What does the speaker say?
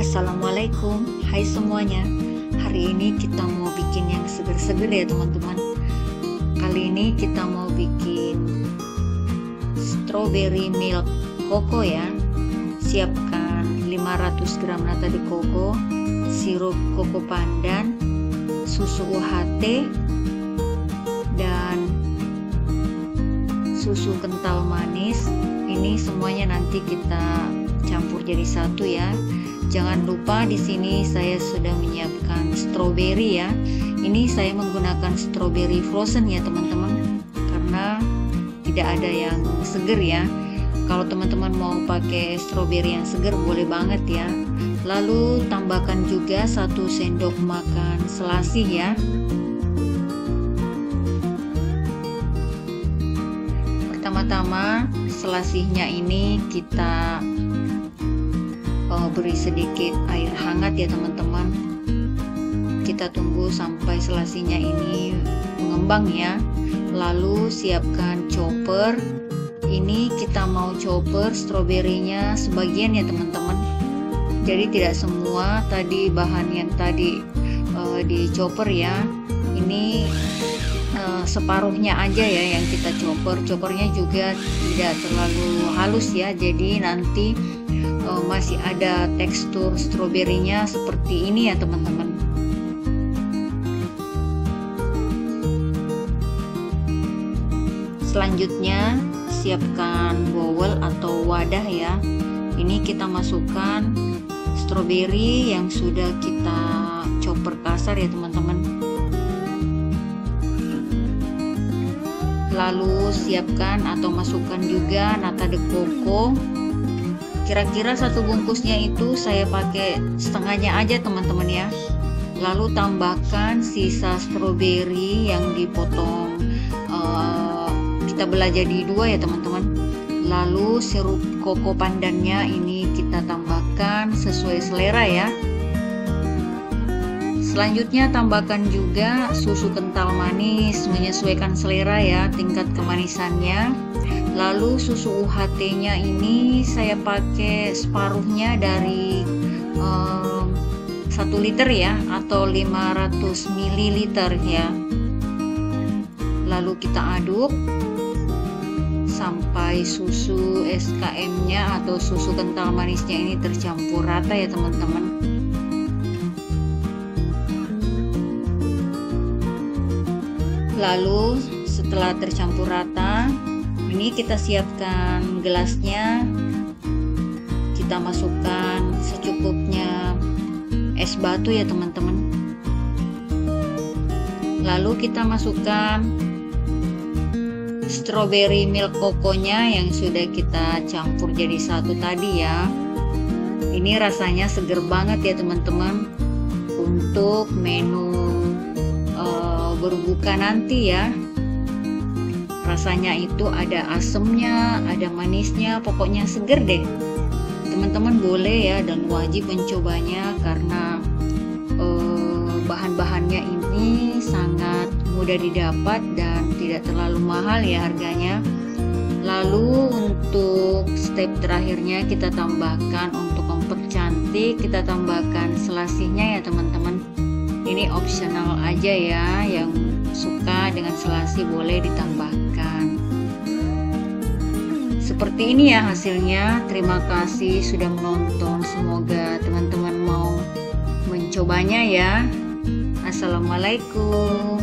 Assalamualaikum, hai semuanya. Hari ini kita mau bikin yang seger-seger ya teman-teman. Kali ini kita mau bikin strawberry milk coco ya. Siapkan 500 gram nata de coco, sirup koko pandan, susu UHT, dan susu kental manis. Ini semuanya nanti kita campur jadi satu ya. Jangan lupa di sini saya sudah menyiapkan strawberry ya. Ini saya menggunakan strawberry frozen ya teman-teman, karena tidak ada yang seger ya. Kalau teman-teman mau pakai strawberry yang seger boleh banget ya. Lalu tambahkan juga 1 sendok makan selasih ya. Pertama-tama selasihnya ini kita beri sedikit air hangat ya teman-teman. Kita tunggu sampai selasihnya ini mengembang ya. Lalu siapkan chopper. Ini kita mau chopper stroberinya sebagian ya teman-teman. Jadi tidak semua tadi bahan yang tadi di chopper ya. Ini separuhnya aja ya yang kita chopper. Choppernya juga tidak terlalu halus ya. Jadi nanti masih ada tekstur stroberinya seperti ini ya teman-teman. Selanjutnya siapkan bowl atau wadah ya. Ini kita masukkan stroberi yang sudah kita chopper kasar ya teman-teman. Lalu siapkan atau masukkan juga nata de coco. Kira-kira 1 bungkusnya itu saya pakai setengahnya aja teman-teman ya. Lalu tambahkan sisa stroberi yang dipotong, kita belah jadi 2 ya teman-teman. Lalu sirup koko pandannya ini kita tambahkan sesuai selera ya. Selanjutnya tambahkan juga susu kental manis menyesuaikan selera ya tingkat kemanisannya. Lalu susu UHT nya ini saya pakai separuhnya dari 1 liter ya, atau 500 ml ya. Lalu kita aduk sampai susu SKM nya atau susu kental manisnya ini tercampur rata ya teman-teman. Lalu setelah tercampur rata, ini kita siapkan gelasnya. Kita masukkan secukupnya es batu ya teman-teman. Lalu kita masukkan strawberry milk coco-nya yang sudah kita campur jadi satu tadi ya. Ini rasanya seger banget ya teman-teman untuk menu berbuka nanti ya. Rasanya itu ada asemnya, ada manisnya, pokoknya seger deh. Teman-teman boleh ya dan wajib mencobanya karena bahan-bahannya ini sangat mudah didapat dan tidak terlalu mahal ya harganya. Lalu untuk step terakhirnya kita tambahkan, untuk mempercantik kita tambahkan selasihnya ya teman-teman. Ini opsional aja ya, yang suka dengan selasih boleh ditambahkan. Seperti ini ya hasilnya. Terima kasih sudah menonton. Semoga teman-teman mau mencobanya ya. Assalamualaikum.